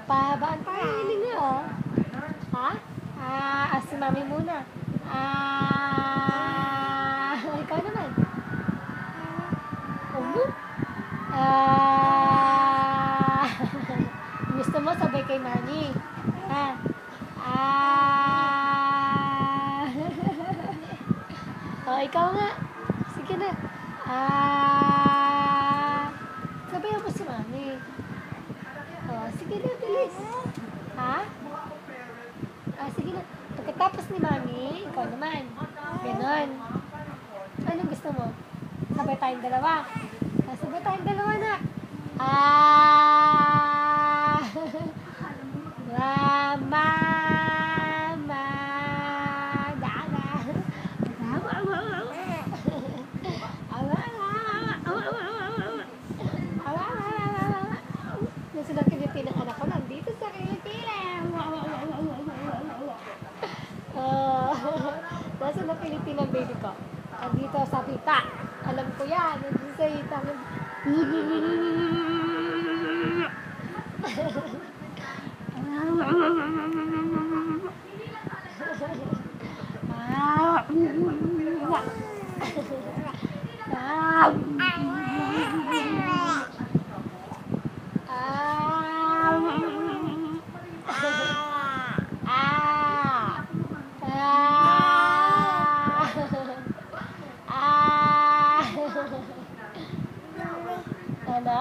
Pahabaan pa yung hiling niyo, oh. Ha? Si mami muna. Ikaw naman. Gusto mo sabay kay mami? Ha? Ikaw nga. Sige na. Sabayan ko si mami. Sige na, bilis. Ha? Sige na. Pagkatapos ni mami, ikaw naman. Ganon. Anong gusto mo? Sabay tayong dalawa. Sabay tayong dalawa na. Mama. Nasa na Pilipina anak ko, nandito sa Pilipina. Nasa na Pilipina baby ko. Nandito sa Pita. Alam ko yan. Nandito sa Pita. Ano?